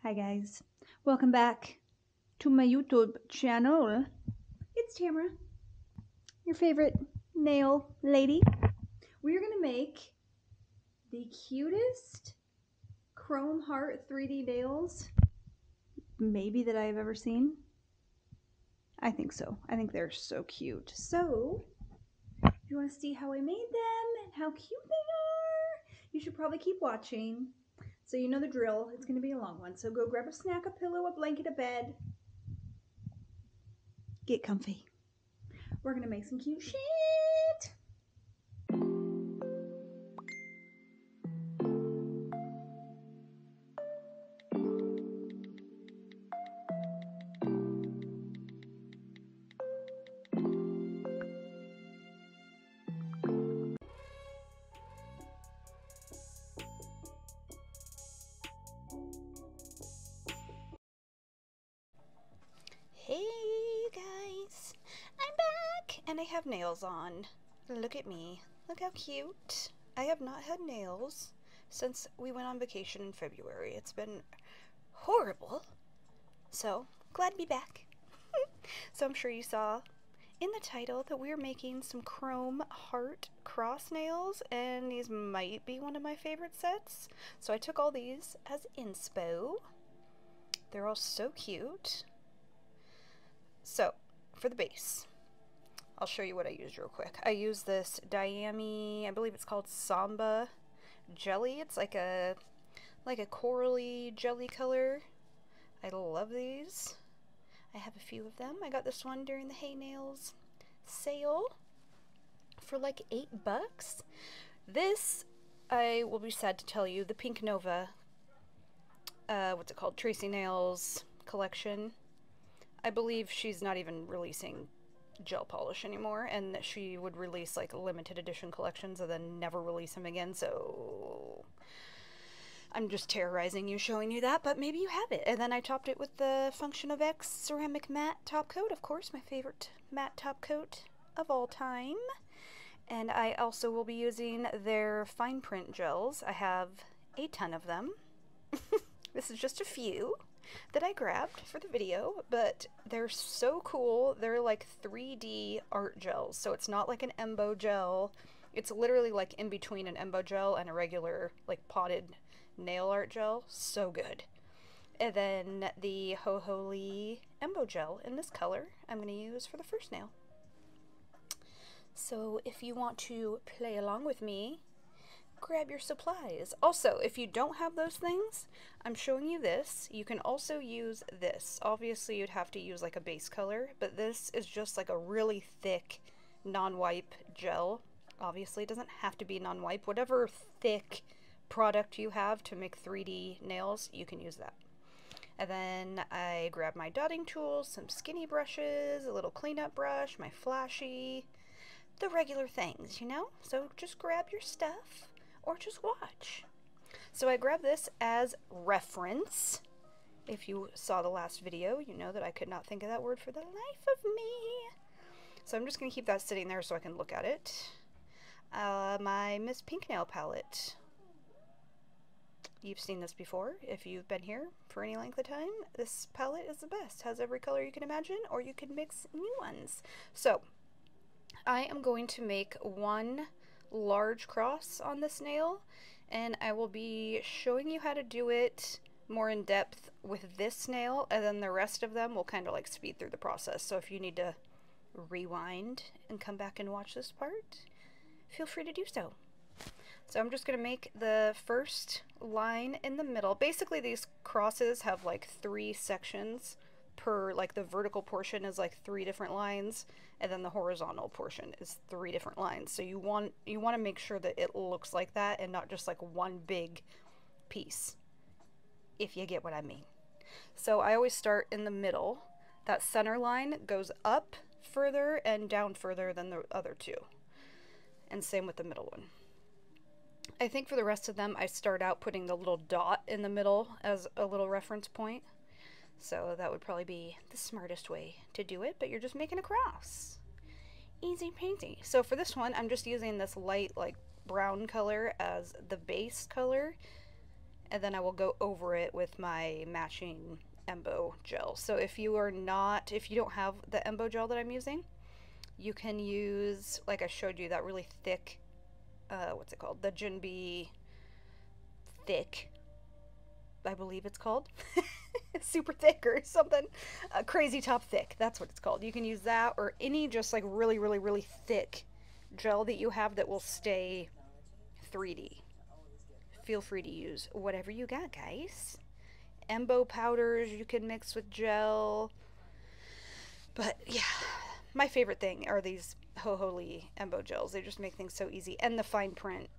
Hi guys, welcome back to my YouTube channel. It's Tamara, your favorite nail lady. We are going to make the cutest chrome heart 3D nails maybe that I've ever seen. I think so. I think they're so cute. So, if you want to see how I made them and how cute they are, you should probably keep watching. So you know the drill. It's going to be a long one. So go grab a snack, a pillow, a blanket, a bed. Get comfy. We're gonna make some cute shit. Hey guys, I'm back and I have nails on. Look at me. Look how cute. I have not had nails since we went on vacation in February. It's been horrible. So, glad to be back. So I'm sure you saw in the title that we're making some chrome heart cross nails, and these might be one of my favorite sets. So I took all these as inspo. They're all so cute. So, for the base, I'll show you what I used real quick. I used this Diami, I believe it's called Samba jelly. It's like a corally jelly color. I love these. I have a few of them. I got this one during the Hey Nails sale for like $8. This, I will be sad to tell you, the Pink Nova, what's it called, Tracy Nails collection. I believe she's not even releasing gel polish anymore, and that she would release like limited edition collections and then never release them again, so I'm just terrorizing you showing you that, but maybe you have it. And then I topped it with the Function of X ceramic matte top coat, of course, my favorite matte top coat of all time. And I also will be using their fine print gels. I have a ton of them. This is just a few that I grabbed for the video, but they're so cool. They're like 3D art gels, so it's not like an embo gel. It's literally like in between an embo gel and a regular like potted nail art gel. So good. And then the Ho Ho Lee embo gel in this color I'm going to use for the first nail. So if you want to play along with me, grab your supplies. Also, if you don't have those things, I'm showing you this. You can also use this. Obviously, you'd have to use like a base color, but this is just like a really thick non-wipe gel. Obviously, it doesn't have to be non-wipe. Whatever thick product you have to make 3D nails, you can use that. And then I grabbed my dotting tools, some skinny brushes, a little cleanup brush, my flashy, the regular things, you know? So just grab your stuff or just watch. So I grabbed this as reference. If you saw the last video, you know that I could not think of that word for the life of me. So I'm just going to keep that sitting there so I can look at it. My Miss Pink Nail palette. You've seen this before if you've been here for any length of time. This palette is the best. Has every color you can imagine, or you can mix new ones. So I am going to make one large cross on this nail, and I will be showing you how to do it more in depth with this nail, and then the rest of them will kind of like speed through the process. So if you need to rewind and come back and watch this part, feel free to do so. So I'm just going to make the first line in the middle. Basically these crosses have like 3 sections per, like the vertical portion is like 3 different lines, and then the horizontal portion is 3 different lines. So you want to make sure that it looks like that and not just like one big piece, if you get what I mean. So I always start in the middle. That center line goes up further and down further than the other two, and same with the middle one. I think for the rest of them I start out putting the little dot in the middle as a little reference point. So that would probably be the smartest way to do it, but you're just making a cross. Easy peasy. So for this one, I'm just using this light like brown color as the base color, and then I will go over it with my matching Embo gel. So if you don't have the Embo gel that I'm using, you can use, like I showed you, that really thick, what's it called? The Jinbei Thick, I believe it's called. Super thick or something. Crazy Top Thick, that's what it's called. You can use that, or any just like really, really, really thick gel that you have that will stay 3D. Feel free to use whatever you got, guys. Embo powders you can mix with gel. But yeah, my favorite thing are these Hoholi Embo gels. They just make things so easy. And the fine print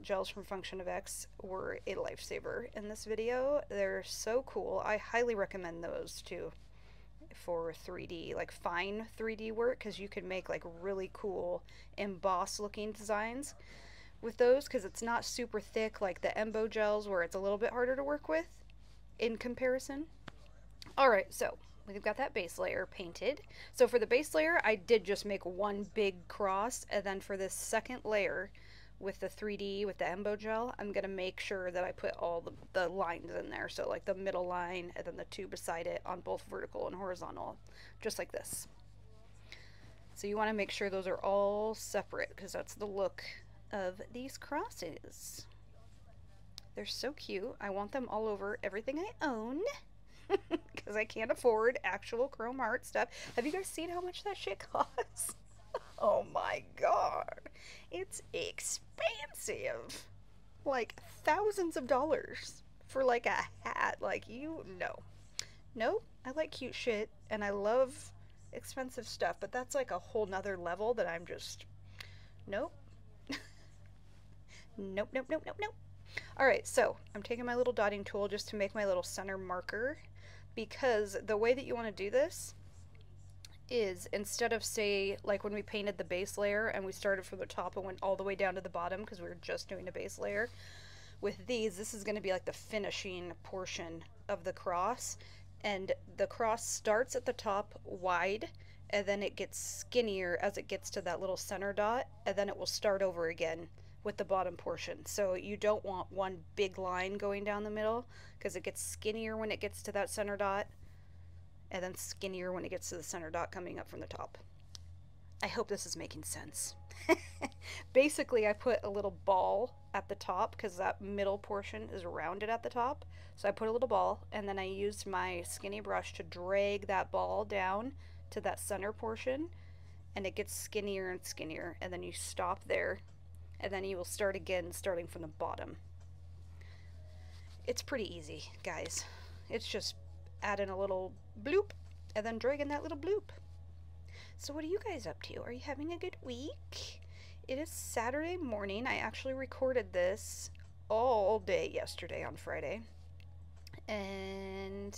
gels from Function of X were a lifesaver in this video. They're so cool. I highly recommend those too for 3D, like fine 3D work, because you can make like really cool embossed looking designs with those, because it's not super thick like the Embo gels where it's a little bit harder to work with in comparison. Alright, so we've got that base layer painted. So for the base layer, I did just make one big cross, and then for this second layer with the 3D, with the Embo gel, I'm going to make sure that I put all the lines in there. So like the middle line and then the two beside it on both vertical and horizontal, just like this. So you want to make sure those are all separate, because that's the look of these crosses. They're so cute. I want them all over everything I own, because I can't afford actual chrome art stuff. Have you guys seen how much that shit costs? Oh my god. It's expensive. Like thousands of dollars for like a hat. Like, you know. No, I like cute shit and I love expensive stuff, but that's like a whole nother level that I'm just, nope. Nope, nope, nope, nope, nope. Alright, so I'm taking my little dotting tool just to make my little center marker, because the way that you want to do this is, instead of, say, like when we painted the base layer and we started from the top and went all the way down to the bottom because we were just doing a base layer, with these, this is going to be like the finishing portion of the cross, and the cross starts at the top wide, and then it gets skinnier as it gets to that little center dot, and then it will start over again with the bottom portion. So you don't want one big line going down the middle, because it gets skinnier when it gets to that center dot, and then skinnier when it gets to the center dot coming up from the top. I hope this is making sense. Basically, I put a little ball at the top because that middle portion is rounded at the top. So I put a little ball, and then I used my skinny brush to drag that ball down to that center portion, and it gets skinnier and skinnier, and then you stop there, and then you will start again starting from the bottom. It's pretty easy, guys. It's just adding a little bloop and then dragging that little bloop. So what are you guys up to? Are you having a good week? It is Saturday morning. I actually recorded this all day yesterday on Friday, and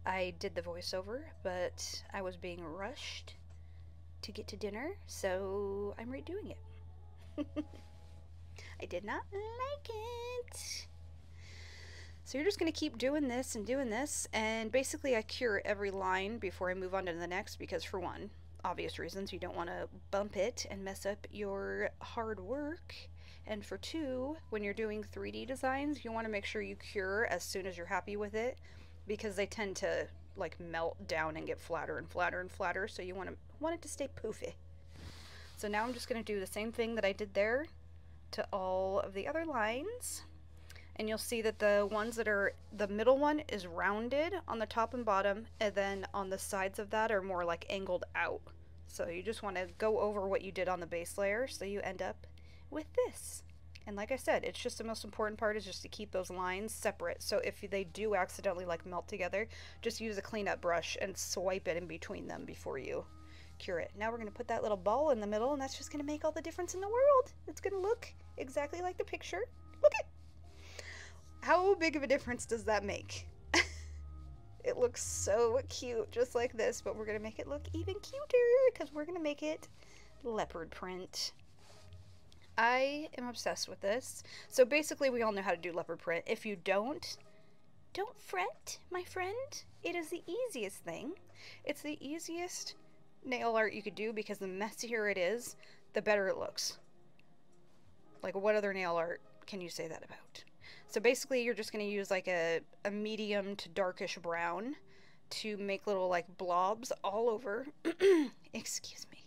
I did the voiceover, but I was being rushed to get to dinner, so I'm redoing it. I did not like it. So you're just going to keep doing this, and basically I cure every line before I move on to the next, because for one, obvious reasons, you don't want to bump it and mess up your hard work, and for two, when you're doing 3D designs, you want to make sure you cure as soon as you're happy with it, because they tend to like melt down and get flatter and flatter and flatter, so you want it to stay poofy. So now I'm just going to do the same thing that I did there to all of the other lines. And you'll see that the ones that are, the middle one is rounded on the top and bottom, and then on the sides of that are more like angled out. So you just want to go over what you did on the base layer, so you end up with this. And like I said, it's just the most important part is just to keep those lines separate. So if they do accidentally like melt together, just use a cleanup brush and swipe it in between them before you cure it. Now we're going to put that little ball in the middle, and that's just going to make all the difference in the world. It's going to look exactly like the picture. Look at how big of a difference does that make? It looks so cute just like this, but we're going to make it look even cuter because we're going to make it leopard print. I am obsessed with this. So basically we all know how to do leopard print. If you don't fret, my friend. It is the easiest thing. It's the easiest nail art you could do, because the messier it is, the better it looks. Like, what other nail art can you say that about? So basically you're just going to use like a medium to darkish brown to make little like blobs all over, excuse me,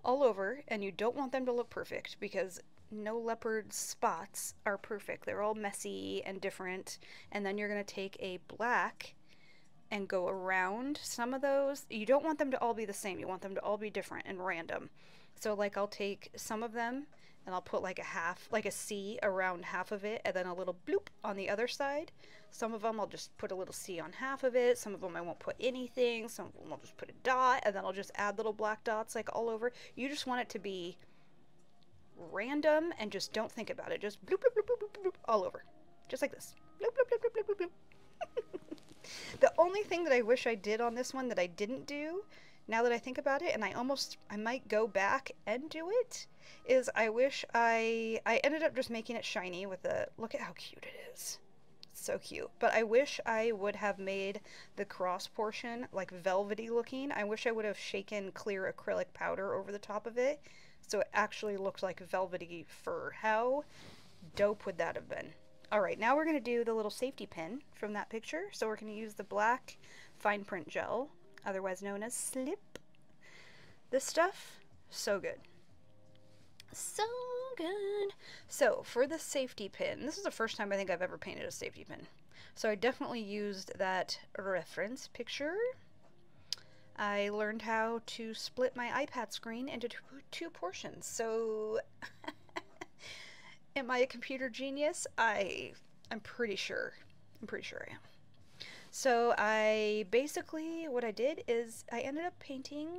all over, and you don't want them to look perfect because no leopard spots are perfect. They're all messy and different. And then you're going to take a black and go around some of those. You don't want them to all be the same. You want them to all be different and random. So like I'll take some of them and I'll put like a half, like a C around half of it, and then a little bloop on the other side. Some of them I'll just put a little C on half of it. Some of them I won't put anything. Some of them I'll just put a dot, and then I'll just add little black dots like all over. You just want it to be random and just don't think about it. Just bloop, bloop, bloop, bloop, bloop, bloop, all over. Just like this. Bloop, bloop, bloop, bloop, bloop, bloop, bloop. The only thing that I wish I did on this one that I didn't do, now that I think about it, and I might go back and do it, is I wish I ended up just making it shiny with a, look at how cute it is. It's so cute. But I wish I would have made the cross portion like velvety looking. I wish I would have shaken clear acrylic powder over the top of it so it actually looked like velvety fur. How dope would that have been? Alright, now we're going to do the little safety pin from that picture. So we're going to use the black fine print gel, otherwise known as slip. This stuff, so good. So good. So for the safety pin, this is the first time I think I've ever painted a safety pin. So I definitely used that reference picture. I learned how to split my iPad screen into two portions. So am I a computer genius? I'm pretty sure. I'm pretty sure I am. So I basically, what I did is I ended up painting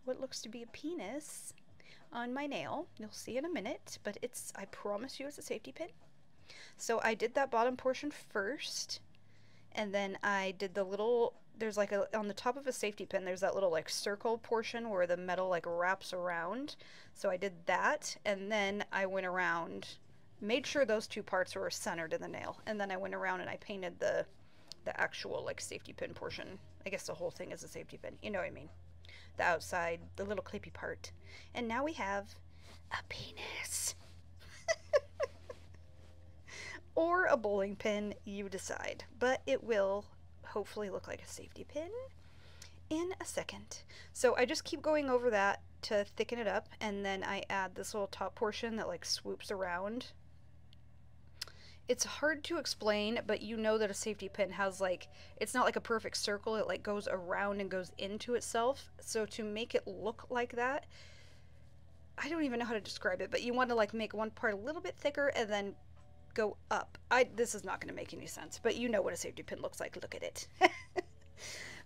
what looks to be a penis on my nail. You'll see in a minute, but it's, I promise you, it's a safety pin. So I did that bottom portion first, and then I did the little, there's like a, on the top of a safety pin, there's that little like circle portion where the metal like wraps around. So I did that, and then I went around, made sure those two parts were centered in the nail, and then I went around and I painted the actual like safety pin portion. I guess the whole thing is a safety pin, you know what I mean? The outside, the little clippy part. And now we have a penis. Or a bowling pin, you decide. But it will hopefully look like a safety pin in a second. So I just keep going over that to thicken it up, and then I add this little top portion that like swoops around. It's hard to explain, but you know that a safety pin has like, it's not like a perfect circle, it like goes around and goes into itself. So to make it look like that, I don't even know how to describe it, but you want to like make one part a little bit thicker and then go up. This is not going to make any sense, but you know what a safety pin looks like. Look at it.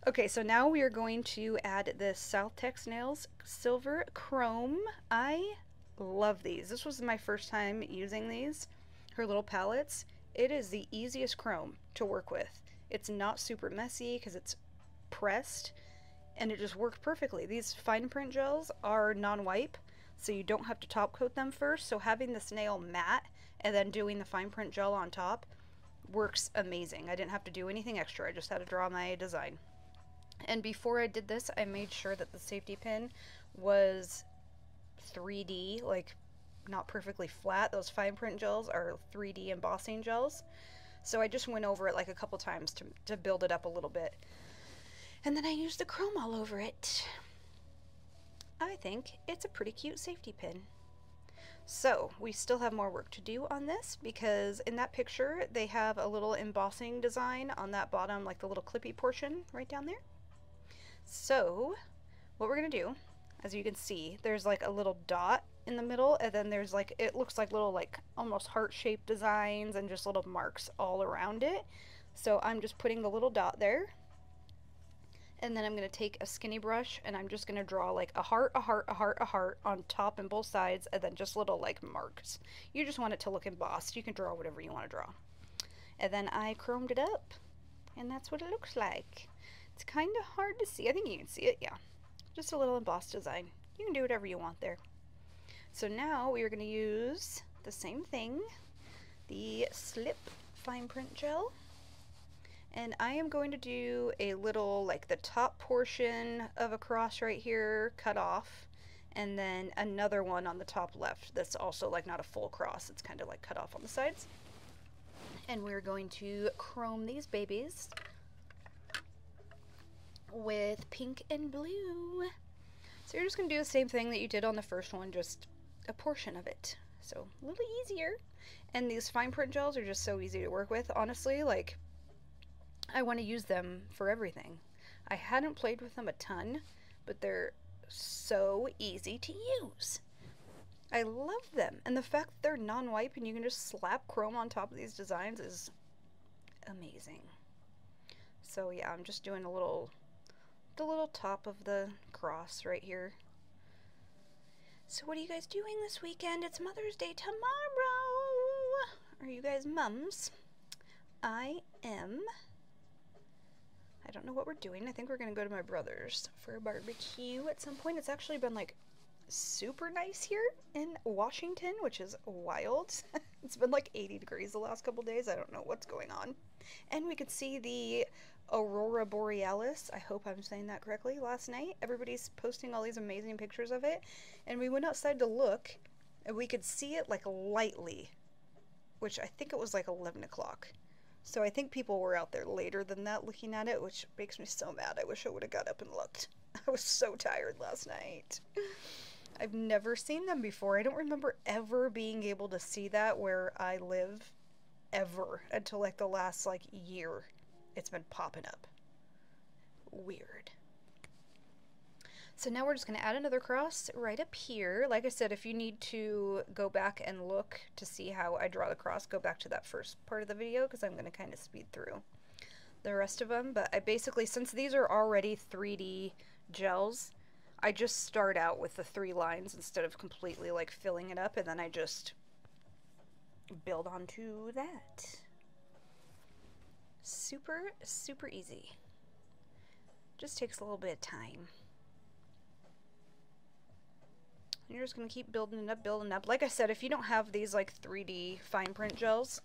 Okay, so now we are going to add this South Tex Nails Silver Chrome. I love these. This was my first time using these. Her little palettes. It is the easiest chrome to work with. It's not super messy because it's pressed, and it just worked perfectly. These fine print gels are non-wipe, so you don't have to top coat them first. So having this nail matte and then doing the fine print gel on top works amazing. I didn't have to do anything extra. I just had to draw my design. And before I did this, I made sure that the safety pin was 3D, like not perfectly flat. Those fine print gels are 3D embossing gels. So I just went over it like a couple times to build it up a little bit. And then I used the chrome all over it. I think it's a pretty cute safety pin. So we still have more work to do on this, because in that picture they have a little embossing design on that bottom, like the little clippy portion right down there. So what we're gonna do, as you can see, there's like a little dot in the middle, and then there's like, it looks like little like almost heart-shaped designs and just little marks all around it. So I'm just putting the little dot there, and then I'm going to take a skinny brush and I'm just going to draw like a heart, a heart, a heart, a heart on top and both sides, and then just little like marks. You just want it to look embossed. You can draw whatever you want to draw. And then I chromed it up, and that's what it looks like. It's kind of hard to see. I think you can see it, yeah. Just a little embossed design. You can do whatever you want there. So now we are going to use the same thing, the Slip Fine Print Gel. And I am going to do a little, like the top portion of a cross right here, cut off. and then another one on the top left that's also like not a full cross. It's kind of like cut off on the sides. And we're going to chrome these babies with pink and blue. So you're just going to do the same thing that you did on the first one, just a portion of it. So a little easier. And these fine print gels are just so easy to work with. Honestly, like, I want to use them for everything. I hadn't played with them a ton, but they're so easy to use. I love them. And the fact that they're non-wipe and you can just slap chrome on top of these designs is amazing. So yeah, I'm just doing the little top of the cross right here. So what are you guys doing this weekend? It's Mother's Day tomorrow. Are you guys mums? I am. I don't know what we're doing. I think we're gonna go to my brother's for a barbecue at some point. It's actually been like super nice here in Washington, which is wild. It's been like 80 degrees the last couple days. I don't know what's going on. And we could see the Aurora Borealis, I hope I'm saying that correctly, last night. Everybody's posting all these amazing pictures of it, and we went outside to look, and we could see it like lightly, which I think it was like 11 o'clock. So I think people were out there later than that looking at it, which makes me so mad. I wish I would have got up and looked. I was so tired last night. I've never seen them before. I don't remember ever being able to see that where I live, ever, until like the last like year. It's been popping up. Weird. So now we're just going to add another cross right up here. Like I said, if you need to go back and look to see how I draw the cross, go back to that first part of the video, because I'm going to kind of speed through the rest of them. But I basically, since these are already 3D gels, I just start out with the 3 lines instead of completely like filling it up, and then I just build onto that. Super, super easy. Just takes a little bit of time. And you're just going to keep building it up, building up. Like I said, if you don't have these like 3D fine print gels,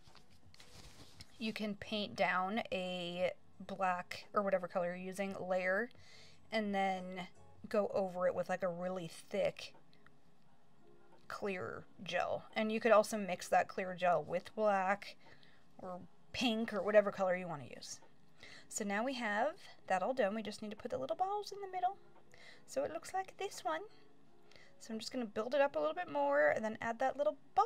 you can paint down a black or whatever color you're using layer and then go over it with like a really thick clear gel. And you could also mix that clear gel with black or pink or whatever color you want to use. So now we have that all done. We just need to put the little balls in the middle. So it looks like this one. So I'm just going to build it up a little bit more and then add that little ball.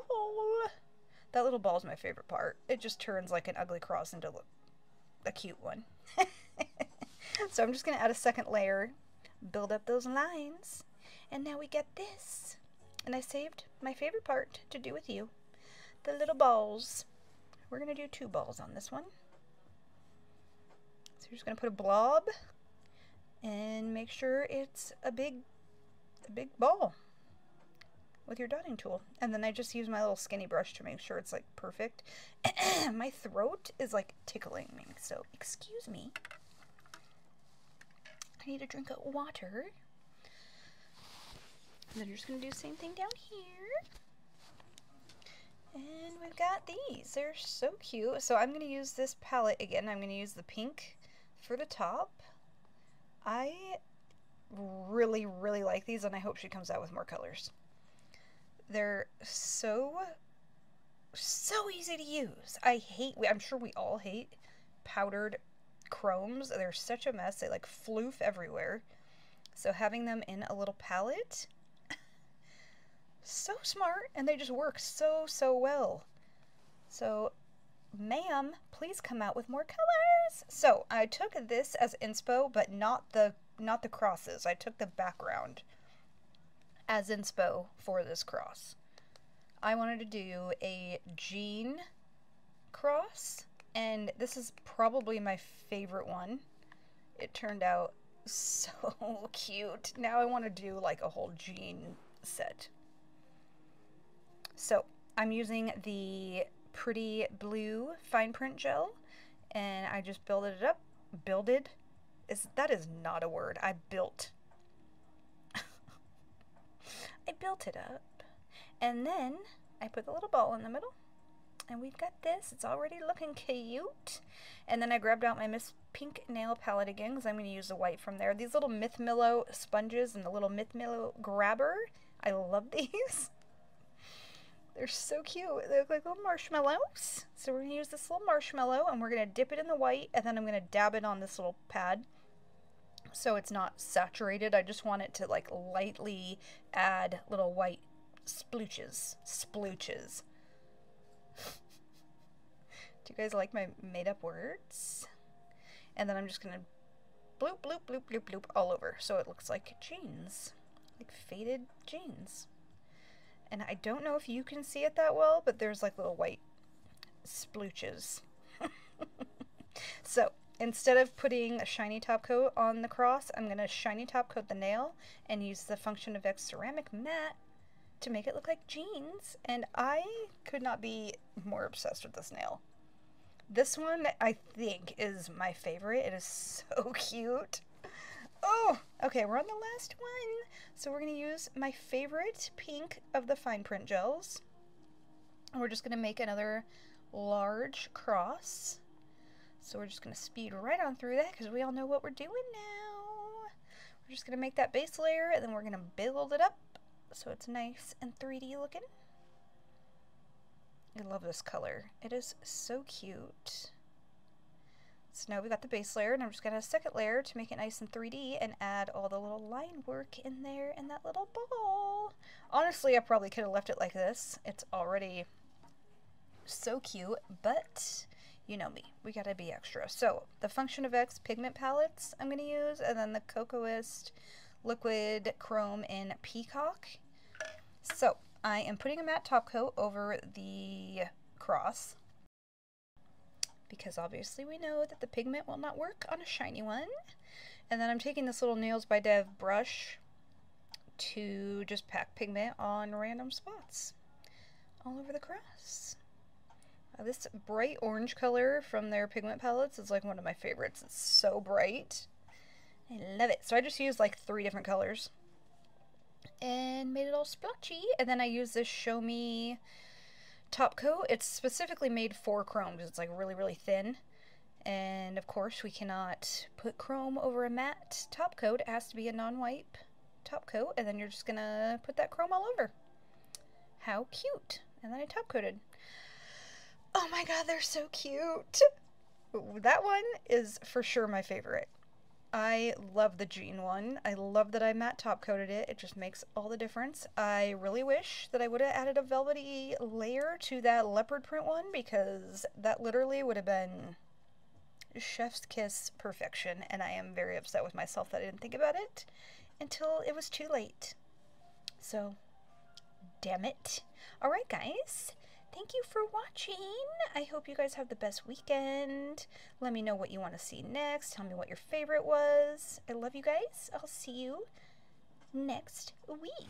That little ball is my favorite part. It just turns like an ugly cross into a cute one. So I'm just going to add a second layer, build up those lines, and now we get this. And I saved my favorite part to do with you, the little balls. We're going to do 2 balls on this one. So you're just going to put a blob and make sure it's a big ball with your dotting tool. And then I just use my little skinny brush to make sure it's like perfect. My throat is like tickling me, so excuse me. I need a drink of water. And then you're just going to do the same thing down here. And we've got these. They're so cute. So I'm going to use this palette again. I'm going to use the pink for the top. I really, really like these, and I hope she comes out with more colors. They're so easy to use. I'm sure we all hate powdered chromes. They're such a mess. They like floof everywhere. So having them in a little palette, so smart, and they just work so well. So ma'am, please come out with more colors. So I took this as inspo, but not the crosses. I took the background as inspo for this cross. I wanted to do a jean cross, and this is probably my favorite one. It turned out so cute. Now I want to do like a whole jean set. So I'm using the pretty blue fine print gel, and I just builded it up. That is not a word. I built it up, and then I put the little ball in the middle, and we've got this. It's already looking cute, And then I grabbed out my Miss Pink nail palette again because I'm going to use the white from there. These little Myth Millow sponges and the little Myth Millow grabber, I love these. They're so cute. They look like little marshmallows. So we're going to use this little marshmallow and we're going to dip it in the white, and then I'm going to dab it on this little pad so it's not saturated. I just want it to like lightly add little white splooches. Splooches. Do you guys like my made up words? And then I'm just going to bloop, bloop, bloop, bloop, bloop all over so it looks like jeans. Like faded jeans. And I don't know if you can see it that well, but there's like little white splooches. So instead of putting a shiny top coat on the cross, I'm going to shiny top coat the nail and use the Function of X ceramic matte to make it look like jeans. And I could not be more obsessed with this nail. This one I think is my favorite. It is so cute. Oh, okay, we're on the last one. So we're going to use my favorite pink of the fine print gels. And we're just going to make another large cross. So we're just going to speed right on through that because we all know what we're doing now. We're just going to make that base layer and then we're going to build it up so it's nice and 3D looking. I love this color. It is so cute. So now we got the base layer, and I'm just going to add a second layer to make it nice and 3D and add all the little line work in there in that little ball. Honestly, I probably could have left it like this. It's already so cute, but you know me. We got to be extra. So the Function of X pigment palettes I'm going to use, and then the Cocoist Liquid Chrome in Peacock. So I am putting a matte top coat over the cross, because obviously we know that the pigment will not work on a shiny one. And then I'm taking this little Nails by Dev brush to just pack pigment on random spots all over the cross. This bright orange color from their pigment palettes is like one of my favorites. It's so bright. I love it. So I just used like 3 different colors and made it all splotchy. And then I used this Show Me top coat. It's specifically made for chrome because it's like really, really thin. And of course we cannot put chrome over a matte top coat. It has to be a non-wipe top coat, and then you're just gonna put that chrome all over. How cute. And then I top coated. Oh my god, they're so cute. That one is for sure my favorite. I love the jean one. I love that I matte top coated it. It just makes all the difference. I really wish that I would have added a velvety layer to that leopard print one, because that literally would have been chef's kiss perfection, and I am very upset with myself that I didn't think about it until it was too late. So, damn it. Alright guys, thank you for watching. I hope you guys have the best weekend. Let me know what you want to see next. Tell me what your favorite was. I love you guys. I'll see you next week.